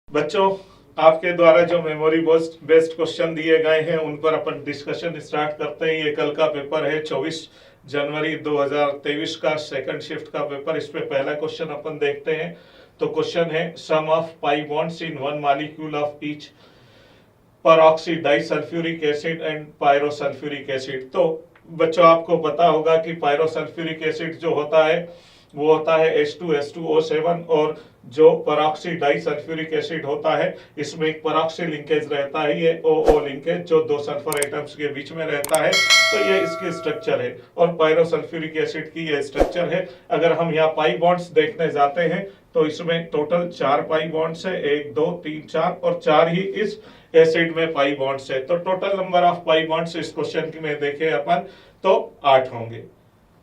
बच्चों, आपके द्वारा जो मेमोरी बेस्ड क्वेश्चन दिए गए हैं उन पर अपन डिस्कशन स्टार्ट करते हैं। ये कल का पेपर है 24 जनवरी 2023 का सेकंड शिफ्ट का पेपर। इस पे पहला क्वेश्चन अपन देखते हैं। तो क्वेश्चन है sum of pi bonds in one molecule of each peroxy disulphuric acid and pyrosulphuric acid. तो बच्चों, आपको पता होगा कि पायरोसल्फ्यूरिक एसिड जो होता है वो होता है H2SO7 और जो परऑक्सी डाइसल्फ्यूरिक एसिड होता है इसमें एक परऑक्सी लिंकेज रहता है, ये OO लिंकेज जो दो सल्फर एटम्स के बीच में रहता है। तो ये इसकी स्ट्रक्चर है और पायरोसल्फ्यूरिक एसिड की ये स्ट्रक्चर है। अगर हम यहाँ पाई बॉन्ड्स देखने जाते हैं तो इसमें टोटल 4 पाई बॉन्ड्स है, 1 2 3 4 और 4 ही इस एसिड में पाई बॉन्ड्स है। तो total number of pi bonds इस क्वेश्चन में देखें अपन तो 8 होंगे।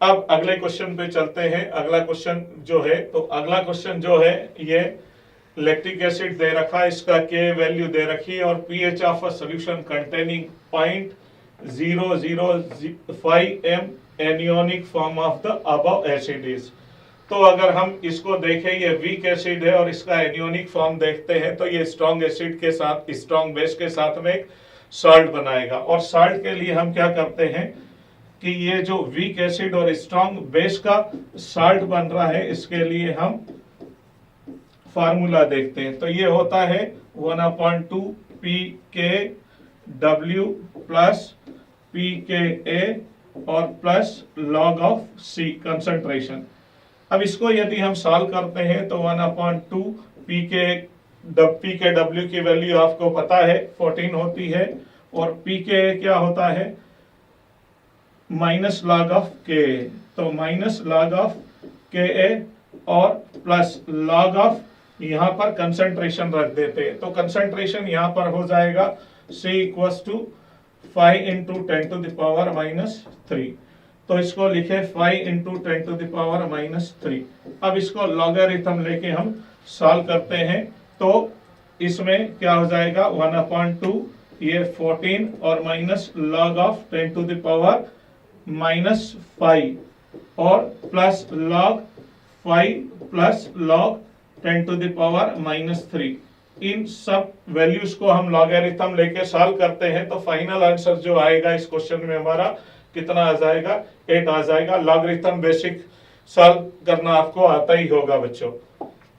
अब अगले क्वेश्चन पे चलते हैं। अगला क्वेश्चन जो है जो है ये लैक्टिक एसिड दे रखा है, इसका K वैल्यू दे रखी है और pH of a solution containing 0.005 m एनियोनिक form of the above acid is. तो अगर हम इसको देखें, ये वीक एसिड है और इसका एनियोनिक फॉर्म देखते हैं तो ये स्ट्रॉन्ग एसिड के साथ स्ट्रॉन्ग बेस के साथ में एक सॉल्ट बनाएगा। और सॉल्ट के लिए हम क्या करते हैं कि ये जो वीक एसिड और स्ट्रॉन्ग बेस का साल्ट बन रहा है इसके लिए हम फार्मूला देखते हैं। तो ये होता है 1/2 pKw प्लस pKa और plus log of C concentration. अब इसको यदि हम सॉल्व करते हैं तो 1/2 pKw की वैल्यू आपको पता है 14 होती है और pKa क्या होता है माइनस लॉग ऑफ के। तो माइनस लॉग ऑफ के और प्लस लॉग ऑफ यहां पर कंसंट्रेशन रख देते हैं। तो कंसंट्रेशन यहां पर हो जाएगा C equals to 5 into 10 to the power -3। तो इसको लिखे 5 इंटू 10 टू द पावर -3। अब इसको लॉगरिथम लेके हम सॉल्व करते हैं तो इसमें क्या हो जाएगा 1/2 ये 14 और minus log of 10 to the power -5 और plus log 5 plus log 10 to the power -3। इन सब वैल्यूज को हम लॉगरिथम लेके सॉल्व करते हैं तो फाइनल आंसर जो आएगा इस क्वेश्चन में हमारा कितना आ जाएगा 8 आ जाएगा। लॉगरिथम बेसिक सॉल्व करना आपको आता ही होगा बच्चों।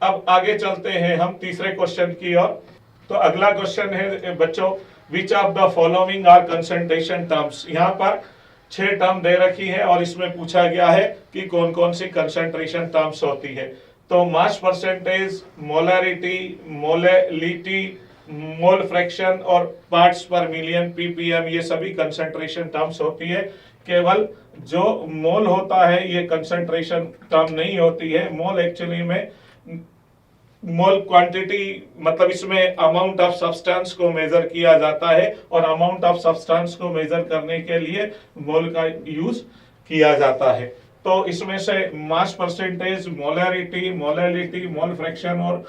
अब आगे चलते हैं हम तीसरे क्वेश्चन की ओर। तो अगला क्वेश्चन है बच्चों, which of the following are concentration terms. यहाँ पर 6 टर्म दे रखी है और इसमें पूछा गया है कि कौन कौन सी कंसंट्रेशन टर्म्स होती है। तो mass percentage, molarity, molality, mole fraction और पार्ट्स पर मिलियन ppm ये सभी कंसंट्रेशन टर्म्स होती है। केवल जो मोल होता है ये कंसंट्रेशन टर्म नहीं होती है। मोल एक्चुअली में मोल क्वांटिटी मतलब इसमें अमाउंट ऑफ सब्सटेंस को मेजर किया जाता है और अमाउंट ऑफ सब्सटेंस को मेजर करने के लिए मोल का यूज किया जाता है। तो इसमें से mass percentage, molarity, molality, mole fraction और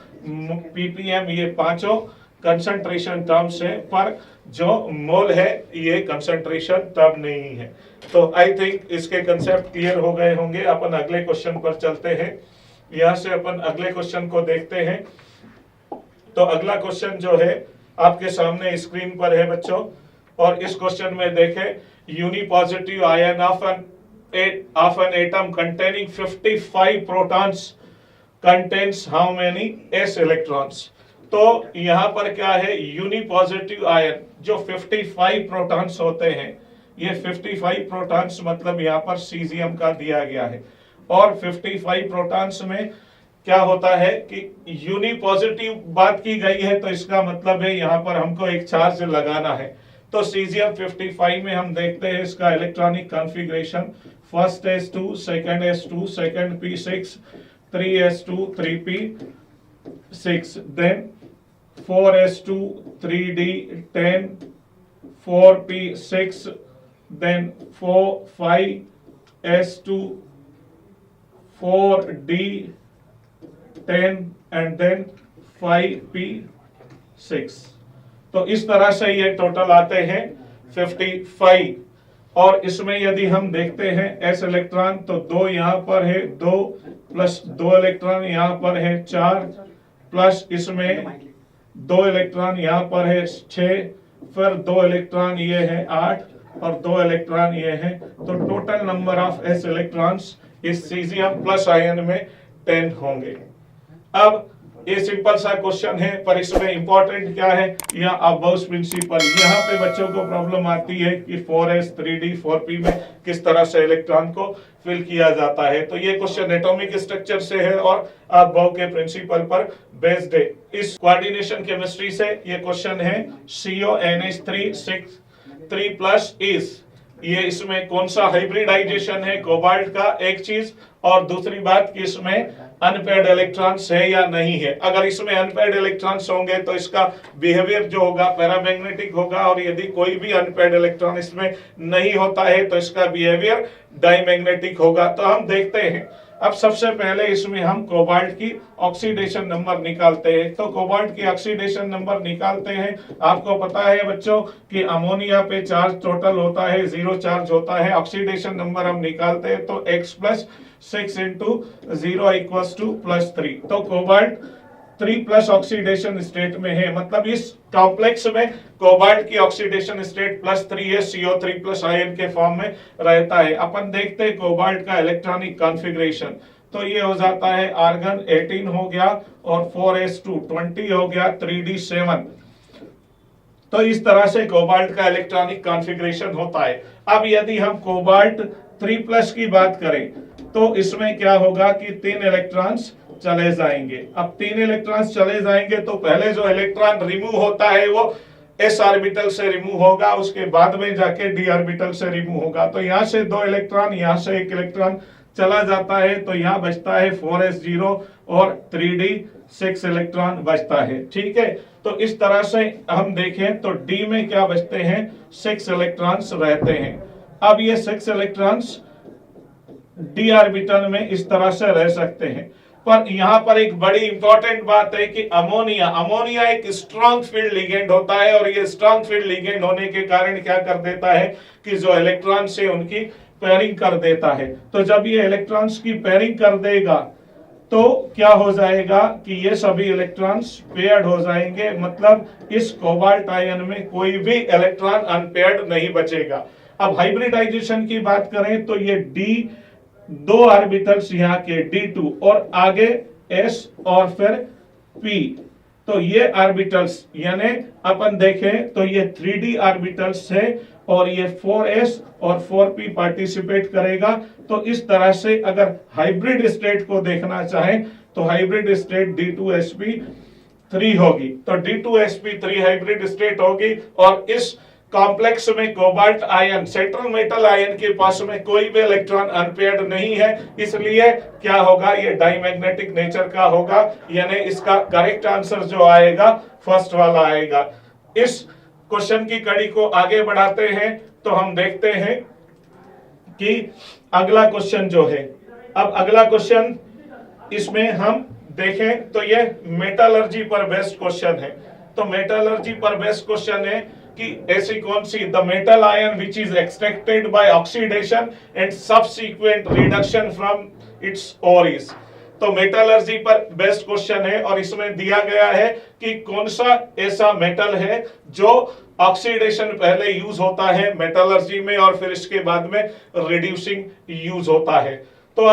ppm ये पांचों कंसंट्रेशन टर्म्स है, पर जो मोल है ये कंसंट्रेशन टर्म नहीं है। तो आई थिंक इसके कंसेप्ट क्लियर हो गए होंगे। अपन अगले क्वेश्चन पर चलते हैं। यहां से अपन अगले क्वेश्चन को देखते हैं। तो अगला क्वेश्चन जो है आपके सामने स्क्रीन पर है बच्चों और इस क्वेश्चन में देखें, unipositive ion of an atom containing 55 protons contains how many s electrons. तो यहां पर क्या है, यूनिपॉजिटिव आयन जो 55 प्रोटॉन्स होते हैं, ये 55 प्रोटॉन्स मतलब यहां पर सीजियम का दिया गया है और 55 प्रोटॉन्स में क्या होता है कि यूनिपॉजिटिव बात की गई है तो इसका मतलब है यहां पर हमको एक चार्ज लगाना है। तो सीजियम 55 में हम देखते हैं इसका electronic configuration, first s2, second s2, second p6, 3s2, 3p6, then 4s2, 3d10, 4p6, then 5s2, 4d10 and then 5p6। तो इस तरह से ये टोटल आते हैं 55। और इसमें यदि हम देखते हैं s इलेक्ट्रॉन तो 2 यहाँ पर है, 2 प्लस 2 इलेक्ट्रॉन यहाँ पर है 4, प्लस इसमें 2 इलेक्ट्रॉन यहाँ पर है 6, फिर 2 इलेक्ट्रॉन ये है 8 और 2 इलेक्ट्रॉन ये है, तो total number of s electrons इस सीजियम प्लस आयन में 10 होंगे। अब ये सिंपल सा क्वेश्चन है, पर इसमें इंपॉर्टेंट क्या है, या अबाउट प्रिंसिपल। यहाँ पे बच्चों को प्रॉब्लम आती है कि 4s 3d 4p में किस तरह से इलेक्ट्रॉन को फिल किया जाता है। तो ये क्वेश्चन एटॉमिक स्ट्रक्चर से है और अबाउट के प्रिंसिपल पर बेस्ड है। इस कोऑर्डिनेशन केमिस्ट्री से ये क्वेश्चन है, CONH3 6 3+ इज, ये इसमें कौन सा हाइब्रिडाइजेशन है कोबाल्ट का, एक चीज, और दूसरी बात कि इसमें अनपेयर्ड इलेक्ट्रॉन्स है या नहीं है। अगर इसमें अनपेयर्ड इलेक्ट्रॉन्स होंगे तो इसका बिहेवियर जो होगा पैरामैग्नेटिक होगा, और यदि कोई भी अनपेयर्ड इलेक्ट्रॉन इसमें नहीं होता है तो इसका बिहेवियर डायमैग्नेटिक होगा। तो हम देखते हैं, अब सबसे पहले इसमें हम कोबाल्ट की ऑक्सीडेशन नंबर निकालते हैं। तो कोबाल्ट की ऑक्सीडेशन नंबर निकालते हैं। आपको पता है बच्चों कि अमोनिया पे चार्ज टोटल होता है 0 चार्ज होता है। ऑक्सीडेशन नंबर हम निकालते हैं तो x+6 × 0 = +3। तो कोबाल्ट 3+ ऑक्सीडेशन स्टेट में है, मतलब इस कॉम्प्लेक्स में कोबाल्ट की ऑक्सीडेशन स्टेट +3 है, CO3+ आयन के फॉर्म में रहता है। अपन देखते हैं कोबाल्ट का इलेक्ट्रॉनिक कॉन्फ़िगरेशन। तो ये हो जाता है आर्गन 18 हो गया और 4s2 20 हो गया, 3d 7। तो इस तरह से कोबाल्ट का इलेक्ट्रॉनिक कॉन्फ़िगरेशन होता है। अब यदि हम कोबाल्ट 3+ की बात करें तो इसमें क्या होगा कि 3 इलेक्ट्रॉन्स चले जाएंगे। अब 3 इलेक्ट्रॉन्स चले जाएंगे तो पहले जो इलेक्ट्रॉन रिमूव होता है वो s ऑर्बिटल से रिमूव होगा, उसके बाद में जाके d ऑर्बिटल से रिमूव होगा। तो यहाँ से 2 इलेक्ट्रॉन, यहाँ से 1 इलेक्ट्रॉन चला जाता है, तो यहाँ बचता है 4s0 और 3d 6 इलेक्ट्रॉन बचता है। ठीक है, तो इस तरह से हम देखें तो d में क्या बचते हैं, 6 इलेक्ट्रॉन्स रहते हैं। अब ये 6 इलेक्ट्रॉन्स d ऑर्बिटल में इस तरह से रह सकते हैं। पर यहाँ पर एक बड़ी इंपॉर्टेंट बात है कि अमोनिया एक स्ट्रॉन्ग फील्ड लिगेंड होता है, और ये स्ट्रॉन्ग फील्ड लिगेंड होने के कारण क्या कर देता है कि जो इलेक्ट्रॉन से उनकी पेयरिंग कर देता है। तो जब ये इलेक्ट्रॉन्स की पेयरिंग कर देगा तो क्या हो जाएगा कि ये सभी इलेक्ट्रॉन्स पेयर्ड हो जाएंगे, मतलब इस कोबाल्ट आयन में कोई भी इलेक्ट्रॉन अनपेयर्ड नहीं बचेगा। अब हाइब्रिडाइजेशन की बात करें तो ये d 2 ऑर्बिटल्स यहाँ के d2 और आगे s और फिर p, तो ये ऑर्बिटल्स यानी अपन देखें तो ये 3d ऑर्बिटल्स है और ये 4s और 4p पार्टिसिपेट करेगा। तो इस तरह से अगर हाइब्रिड स्टेट को देखना चाहें तो हाइब्रिड स्टेट d2sp3 होगी। तो d2sp3 हाइब्रिड स्टेट होगी, और इस कॉम्प्लेक्स में cobalt ion, central metal ion के पास में कोई भी इलेक्ट्रॉन अनपेयर्ड नहीं है, इसलिए क्या होगा, ये डायमैग्नेटिक नेचर का होगा, यानी इसका करेक्ट आंसर जो आएगा फर्स्ट वाला आएगा। इस क्वेश्चन की कड़ी को आगे बढ़ाते हैं तो हम देखते हैं कि अगला क्वेश्चन जो है, अब अगला क्वेश्चन इसमें हम देखें तो ये मेटलर्जी पर बेस्ड क्वेश्चन है। तो मेटलर्जी पर बेस्ड क्वेश्चन है कि ऐसी कौन सी, the metal ion which is extracted by oxidation and subsequent reduction from its ores. तो मेटलर्जी पर बेस्ड क्वेश्चन है, और इसमें दिया गया है कि कौन सा ऐसा मेटल है जो ऑक्सीडेशन पहले यूज होता है मेटलर्जी में और फिर इसके बाद में रिड्यूसिंग यूज होता है। तो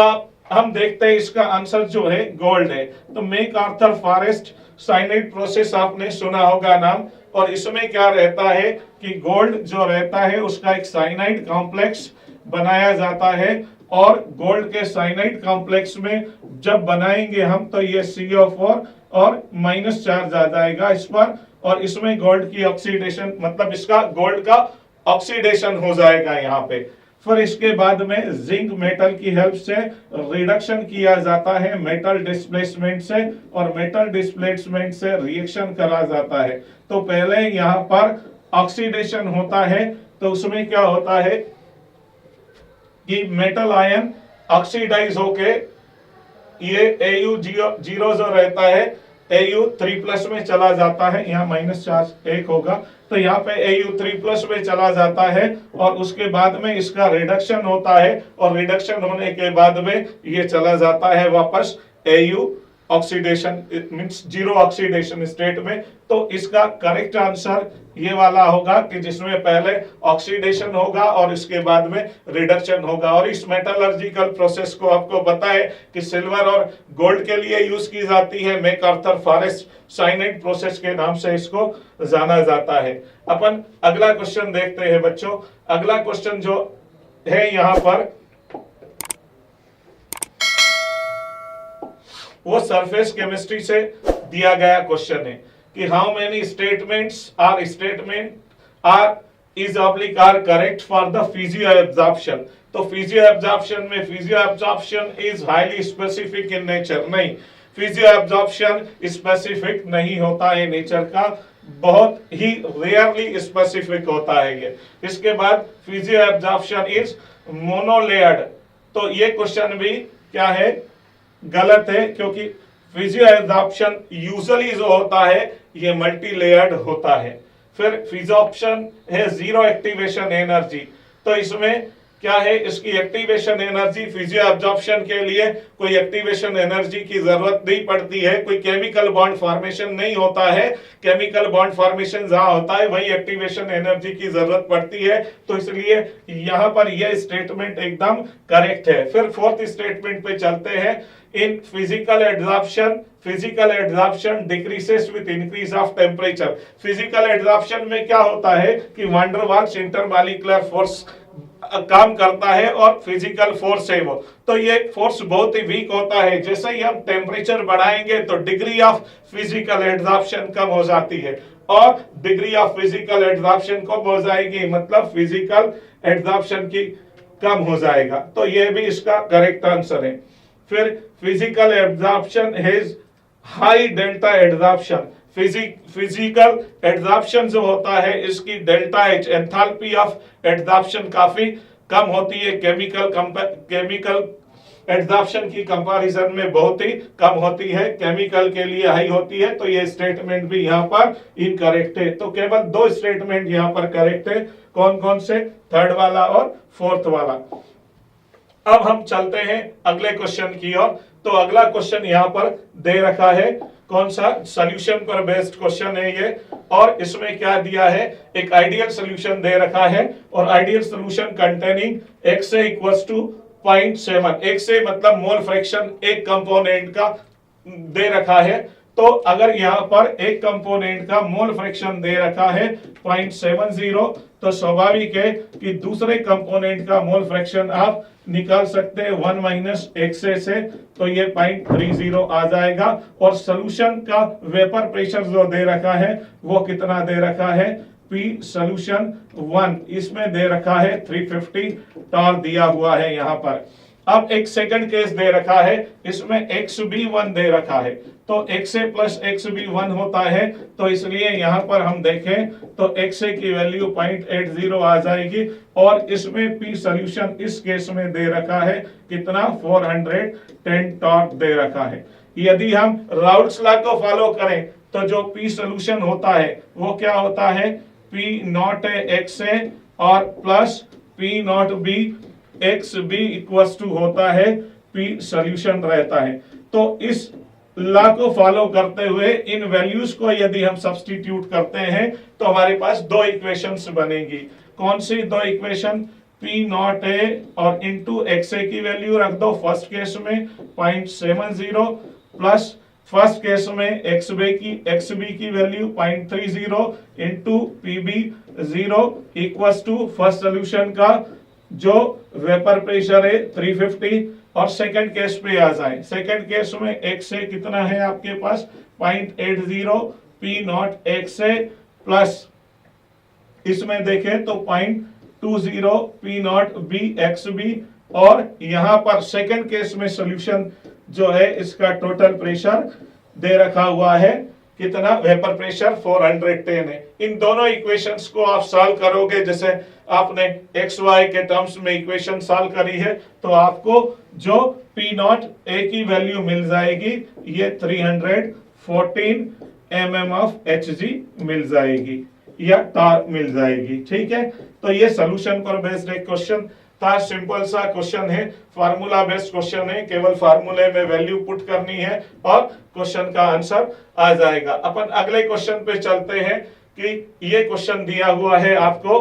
हम देखते हैं इसका आंसर जो है गोल्ड है। तो MacArthur forest cyanide process आपने सुना होगा नाम, और इसमें क्या रहता है कि गोल्ड जो रहता है उसका एक साइनाइड कॉम्प्लेक्स बनाया जाता है, और गोल्ड के साइनाइड कॉम्प्लेक्स में जब बनाएंगे हम तो ये CO4 और माइनस चार्ज आ जाएगा इस पर, और इसमें गोल्ड की ऑक्सीडेशन, मतलब इसका गोल्ड का ऑक्सीडेशन हो जाएगा यहाँ पे। फिर इसके बाद में जिंक मेटल की हेल्प से रिडक्शन किया जाता है मेटल डिस्प्लेसमेंट से, और मेटल डिस्प्लेसमेंट से रिएक्शन करा जाता है। तो पहले यहाँ पर ऑक्सीडेशन होता है, तो उसमें क्या होता है कि मेटल आयन ऑक्सीडाइज होके ये Au0 जो रहता है Au3+ में चला जाता है, यहाँ माइनस चार्ज 1 होगा, तो यहाँ पे Au3+ में चला जाता है, और उसके बाद में इसका रिडक्शन होता है, और रिडक्शन होने के बाद में ये चला जाता है वापस Au oxidation means zero oxidation state में। तो इसका करेक्ट आंसर ये वाला होगा कि जिसमें पहले ऑक्सीडेशन होगा और इसके बाद में रिडक्शन होगा। और इस मेटलर्जिकल प्रोसेस को आपको पता है कि सिल्वर और गोल्ड के लिए यूज की जाती है, मैकआर्थर फॉरेस्ट साइनेट प्रोसेस के नाम से इसको जाना जाता है। अपन अगला क्वेश्चन देखते हैं बच्चों। अगला क्वेश्चन जो है यहां पर वो सरफेस केमिस्ट्री से दिया गया क्वेश्चन है कि how many statements are is oblique are correct for the physio absorption. तो फिजियो एब्जॉर्प्शन में physio absorption is highly specific in nature, नहीं, फिजियो एब्जॉर्प्शन स्पेसिफिक नहीं होता है नेचर का, बहुत ही रेयरली स्पेसिफिक होता है ये। इसके बाद फिजियो एब्जॉर्प्शन इज मोनोलेयर्ड। तो ये क्वेश्चन भी क्या है, गलत है, क्योंकि फिजियो एब्जॉर्प्शन यूजुअली जो होता है ये मल्टी लेयर्ड होता है। फिर फिजियोप्शन है जीरो एक्टिवेशन एनर्जी। तो इसमें क्या है, इसकी एक्टिवेशन एनर्जी फिजियो एब्जॉर्प्शन के लिए कोई एक्टिवेशन एनर्जी की जरूरत नहीं पड़ती है, कोई केमिकल बॉन्ड फॉर्मेशन नहीं होता है। केमिकल बॉन्ड फॉर्मेशन जहां होता है वही एक्टिवेशन एनर्जी की जरूरत पड़ती है। तो इसलिए यहां पर यह स्टेटमेंट एकदम करेक्ट है। फिर फोर्थ स्टेटमेंट पे चलते हैं। In physical adsorption decreases with increase of temperature. Physical adsorption में क्या होता है कि van der Waals intermolecular force काम करता है और फिजिकल फोर्स है वो, तो ये फोर्स बहुत ही वीक होता है। जैसे ही हम टेम्परेचर बढ़ाएंगे तो डिग्री ऑफ फिजिकल एड्सॉर्प्शन कम हो जाती है, और डिग्री ऑफ फिजिकल एड्सॉर्प्शन कम हो जाएगी मतलब फिजिकल एड्सॉर्प्शन की कम हो जाएगा। तो ये भी इसका करेक्ट आंसर है। फिर physical adsorption has high delta adsorption. Physical adsorption जो होता है इसकी delta H enthalpy of adsorption काफी कम होती है, केमिकल एड्सॉर्प्शन की कंपैरिजन में बहुत ही कम होती है, केमिकल के लिए हाई होती है। तो ये स्टेटमेंट भी यहाँ पर इनकरेक्ट है। तो केवल दो स्टेटमेंट यहाँ पर करेक्ट है, कौन कौन से, थर्ड वाला और फोर्थ वाला। अब हम चलते हैं अगले क्वेश्चन की ओर। तो अगला क्वेश्चन यहाँ पर दे रखा है, कौन सा, सॉल्यूशन पर बेस्ड क्वेश्चन है ये। और इसमें क्या दिया है, एक आइडियल सॉल्यूशन दे रखा है, और ideal solution containing x equals to 0.7। x मतलब मोल फ्रैक्शन एक कंपोनेंट का दे रखा है। तो अगर यहाँ पर एक कंपोनेंट का मोल फ्रैक्शन दे रखा है 0.70, तो स्वाभाविक है कि दूसरे कंपोनेंट का मोल फ्रैक्शन आप निकाल सकते हैं 1 माइनस XA से, तो ये 0.30 आ जाएगा। और सोल्यूशन का वेपर प्रेशर जो दे रखा है वो कितना दे रखा है, P सोल्यूशन 1, इसमें दे रखा है 350 टॉर दिया हुआ है यहाँ पर। अब एक सेकंड केस दे रखा है, इसमें x भी 1 दे रखा है, तो XA प्लस x भी 1 होता है। तो इसलिए यहाँ पर हम देखें तो XA की वैल्यू 0.80 आ जाएगी, और इसमें P सोल्यूशन इस केस में दे रखा है कितना, 410 टॉर्क दे रखा है। यदि हम राउल्ट्स लॉ को फॉलो करें तो जो P सोल्यूशन होता है वो क्या होता है, P नॉट XA और plus P naught B X B equals to होता है P सोल्यूशन रहता है। तो इस लॉ को फॉलो करते हुए इन वैल्यूज को यदि हम सब्स्टिट्यूट करते हैं तो हमारे पास दो इक्वेशंस बनेगी। कौन सी दो इक्वेशन, P नॉट ए और इंटू XA की वैल्यू रख दो फर्स्ट केस में 0.70, प्लस फर्स्ट केस में XB की value 0.30 into PB 0 equals to first solution का जो वेपर प्रेशर है 350। और सेकंड केस पे आ जाए, सेकंड केस में XA कितना है आपके पास 0.80, P नॉट XA प्लस इसमें देखें तो 0.20 P नॉट B XB। और यहां पर सेकंड केस में सॉल्यूशन जो है इसका टोटल प्रेशर दे रखा हुआ है कितना, वेपर प्रेशर 410 है। इन दोनों इक्वेशंस को आप सॉल्व करोगे, जैसे आपने XY के टर्म्स में इक्वेशन सॉल्व करी है, तो आपको जो P नॉट A की वैल्यू मिल जाएगी ये 314 mm ऑफ Hg मिल जाएगी या टॉर्क मिल जाएगी। ठीक है, तो ये सोल्यूशन पर बेस्ड एक क्वेश्चन था, सिंपल सा क्वेश्चन है, फार्मूला बेस्ड क्वेश्चन है, केवल फार्मूले में वैल्यू पुट करनी है और क्वेश्चन का आंसर आ जाएगा। अपन अगले क्वेश्चन पे चलते हैं कि ये क्वेश्चन दिया हुआ है आपको,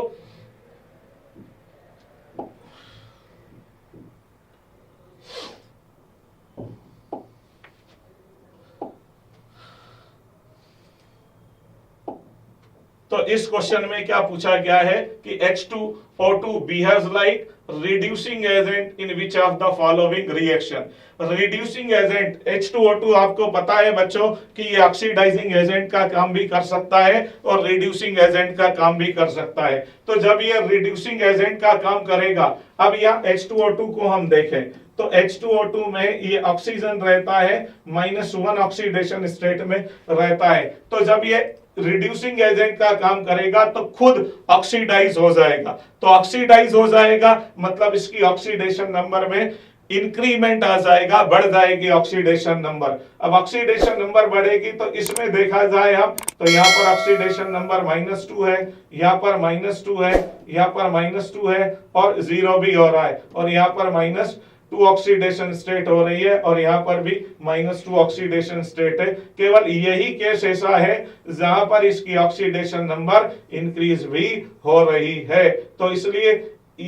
तो इस क्वेश्चन में क्या पूछा गया है कि H2O2 behaves like reducing agent in which of the following reaction. Reducing agent H2O2 आपको पता है बच्चों कि ये ऑक्सीडाइजिंग एजेंट का काम भी कर सकता है और रिड्यूसिंग एजेंट का काम भी कर सकता है। तो जब ये रिड्यूसिंग एजेंट का काम करेगा, अब यहाँ H2O2 को हम देखें तो H2O2 में ये ऑक्सीजन रहता है, -1 ऑक्सीडेशन स्टेट में रहता है। तो जब ये रिड्यूसिंग एजेंट का काम करेगा तो खुद ऑक्सीडाइज हो जाएगा। तो ऑक्सीडाइज हो जाएगा मतलब इसकी ऑक्सीडेशन नंबर में इंक्रीमेंट आ जाएगा, बढ़ जाएगी ऑक्सीडेशन नंबर। अब ऑक्सीडेशन नंबर बढ़ेगी तो इसमें देखा जाए हम तो यहाँ पर ऑक्सीडेशन नंबर -2 है, यहाँ पर -2 है, यहाँ पर -2 है और 0 भी हो रहा है, और यहाँ पर -2 ऑक्सीडेशन स्टेट हो रही है और यहाँ पर भी -2 ऑक्सीडेशन स्टेट है। केवल यही केस ऐसा है जहां पर इसकी ऑक्सीडेशन नंबर इंक्रीज भी हो रही है। तो इसलिए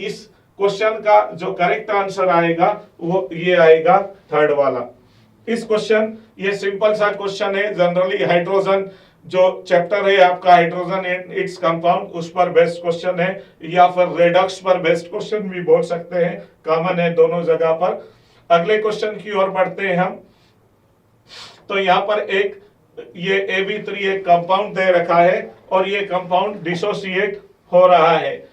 इस क्वेश्चन का जो करेक्ट आंसर आएगा वो ये आएगा थर्ड वाला। इस क्वेश्चन ये सिंपल सा क्वेश्चन है, जनरली हाइड्रोजन जो चैप्टर है आपका हाइड्रोजन एंड इट्स कंपाउंड उस पर बेस्ड क्वेश्चन है, या फिर रेडॉक्स पर बेस्ड क्वेश्चन भी बोल सकते हैं, कॉमन है दोनों जगह पर। अगले क्वेश्चन की ओर बढ़ते हैं हम। तो यहाँ पर एक ये Ab3 एक कंपाउंड दे रखा है और ये कंपाउंड डिसोसिएट हो रहा है,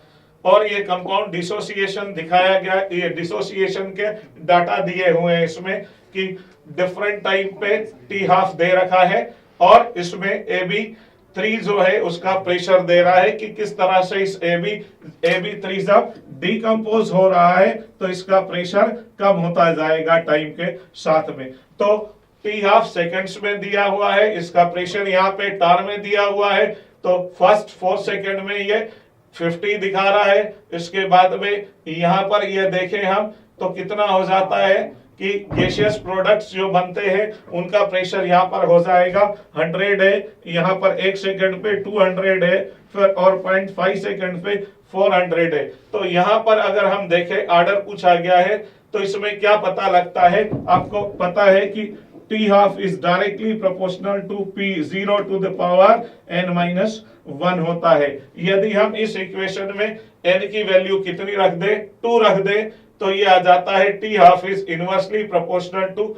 और ये कंपाउंड डिसोसिएशन दिखाया गया, ये डिसोसिएशन के डाटा दिए हुए हैं इसमें कि डिफरेंट टाइम पे T½ दे रखा है और इसमें Ab3 जो है उसका प्रेशर दे रहा है कि किस तरह से इस Ab3 जब डिकम्पोज हो रहा है तो इसका प्रेशर कम होता जाएगा टाइम के साथ में। तो T½ सेकेंड्स में दिया हुआ है, इसका प्रेशर यहाँ पे टार में दिया हुआ है। तो फर्स्ट 4 सेकेंड में ये 50 दिखा रहा है, इसके बाद में यहाँ पर ये देखें हम तो कितना हो जाता है कि गैसियस प्रोडक्ट्स जो बनते हैं उनका प्रेशर यहाँ पर हो जाएगा 100 है, यहाँ पर 1 सेकंड पे 200 है, फिर और 0.5 सेकंड पे 400 है। तो यहाँ पर अगर हम देखें ऑर्डर पूछा गया है तो इसमें क्या पता लगता है, आपको पता है कि T½ is directly proportional to P0 to the power n-1 होता है। यदि हम इस इक्वेशन में n की वैल्यू कितनी रख दे, 2 रख दे, तो ये आ जाता है T½ is inversely proportional to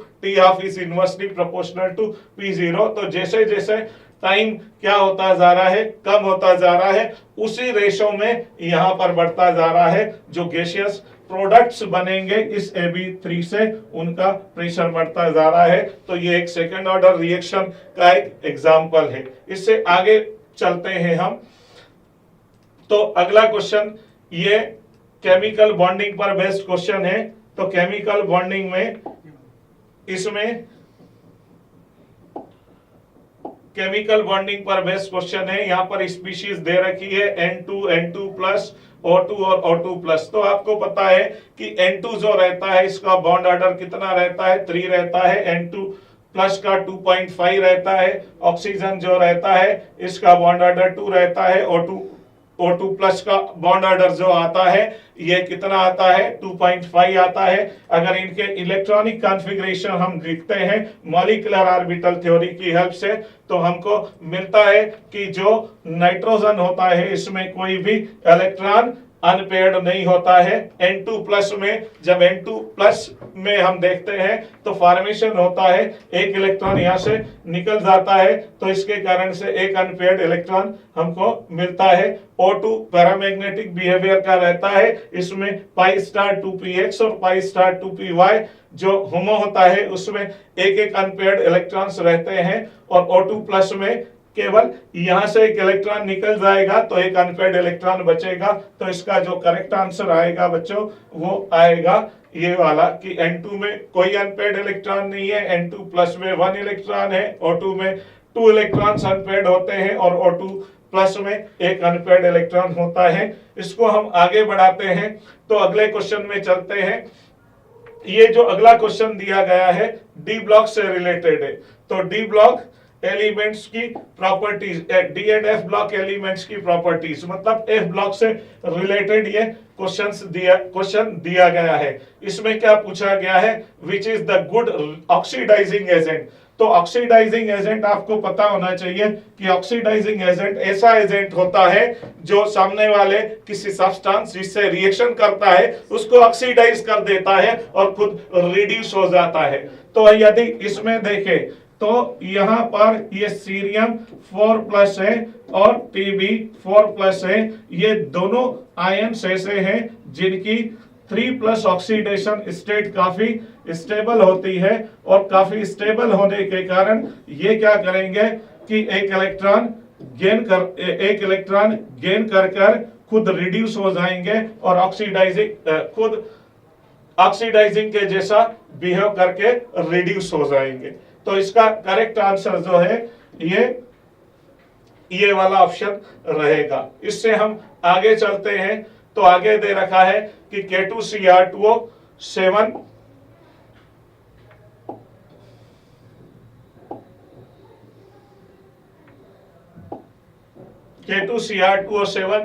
P0। तो जैसे जैसे टाइम क्या होता जा रहा है, कम होता जा रहा है, उसी रेशो में यहाँ पर बढ़ता जा रहा है। जो गैसियस प्रोडक्ट्स बनेंगे इस Ab3 से उनका प्रेशर बढ़ता जा रहा है। तो ये एक सेकंड ऑर्डर रिएक्शन का एक एग्जांपल है। इससे आगे चलते हैं हम। तो अगला क्वेश्चन ये केमिकल बॉन्डिंग पर बेस्ड क्वेश्चन है। तो केमिकल बॉन्डिंग में इसमें केमिकल बॉन्डिंग पर बेस्ड क्वेश्चन है। यहाँ पर स्पीशीज दे रखी है N2, N2+, O2 और O2+। तो आपको पता है कि N2 जो रहता है इसका बॉन्ड ऑर्डर कितना रहता है, 3 रहता है। N2+ का 2.5 रहता है। ऑक्सीजन जो रहता है इसका बॉन्ड ऑर्डर 2 रहता है। O2+ का बॉन्ड ऑर्डर जो आता है ये कितना आता है, 2.5 आता है। अगर इनके इलेक्ट्रॉनिक कॉन्फ़िगरेशन हम देखते हैं मॉलिक्यूलर ऑर्बिटल थ्योरी की हेल्प से तो हमको मिलता है कि जो नाइट्रोजन होता है इसमें कोई भी इलेक्ट्रॉन अनपेयर्ड नहीं होता है। N2+ में जब N2+ में हम देखते हैं तो फॉर्मेशन होता है, एक इलेक्ट्रॉन यहाँ से निकल जाता है तो इसके कारण से एक अनपेयर्ड इलेक्ट्रॉन हमको मिलता है। O2 पैरामैग्नेटिक बिहेवियर का रहता है, इसमें π2px और π2py जो होमो होता है उसमें एक एक अनपेयर्ड इलेक्ट्रॉन्स रहते हैं। और O2+ में केवल यहां से एक इलेक्ट्रॉन निकल जाएगा तो एक अनपेयर्ड इलेक्ट्रॉन बचेगा। तो इसका जो करेक्ट आंसर आएगा बच्चों वो आएगा ये वाला कि N2 में कोई अनपेयर्ड इलेक्ट्रॉन नहीं है, N2+ में 1 इलेक्ट्रॉन है, O2 में 2 इलेक्ट्रॉन्स अनपेयर्ड होते हैं और O2+ प्लस में एक अनपेयर्ड इलेक्ट्रॉन होता है। इसको हम आगे बढ़ाते हैं तो अगले क्वेश्चन में चलते हैं। ये जो अगला क्वेश्चन दिया गया है डी ब्लॉक से रिलेटेड है, तो डी ब्लॉक एलिमेंट्स की properties, D and F block elements की प्रॉपर्टीज, मतलब एफ ब्लॉक से रिलेटेड ये क्वेश्चन दिया गया है। इसमें क्या पूछा गया है, which is the good oxidising agent. तो ऑक्सीडाइजिंग एजेंट आपको पता होना चाहिए कि ऑक्सीडाइजिंग एजेंट ऐसा एजेंट होता है जो सामने वाले किसी सब्सटेंस जिससे रिएक्शन करता है उसको ऑक्सीडाइज कर देता है और खुद रिड्यूस हो जाता है। तो यदि इसमें देखें तो यहां पर ये सीरियम 4+ है और Tb 4+ है। ये दोनों आयन्स ऐसे हैं जिनकी 3+ ऑक्सीडेशन स्टेट काफी स्टेबल होती है और काफी स्टेबल होने के कारण ये क्या करेंगे कि एक इलेक्ट्रॉन गेन कर खुद रिड्यूस हो जाएंगे और ऑक्सीडाइजिंग के जैसा बिहेव करके रिड्यूस हो जाएंगे। तो इसका करेक्ट आंसर जो है ये वाला ऑप्शन रहेगा। इससे हम आगे चलते हैं तो आगे दे रखा है कि K2Cr2O7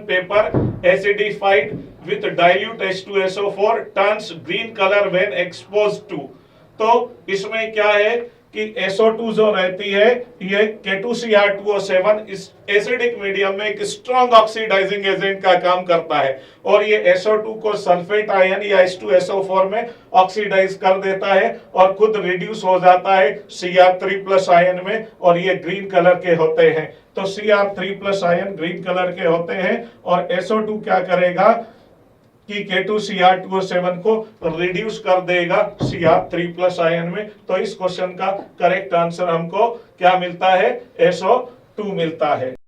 paper acidified with dilute H2SO4 turns green color when exposed to। तो इसमें क्या है कि SO2 जो रहती है ये K2Cr2O7 इस एसिडिक मीडियम में एक स्ट्रॉन्ग ऑक्सीडाइजिंग एजेंट का काम करता है और ये SO2 को सल्फेट आयन या H2SO4 में ऑक्सीडाइज कर देता है और खुद रिड्यूस हो जाता है Cr3+ आयन में और ये ग्रीन कलर के होते हैं। तो Cr3+ आयन ग्रीन कलर के होते हैं और SO2 क्या करेगा कि K2Cr2O7 को रिड्यूस कर देगा Cr3+ आयन में। तो इस क्वेश्चन का करेक्ट आंसर हमको क्या मिलता है, SO2 मिलता है।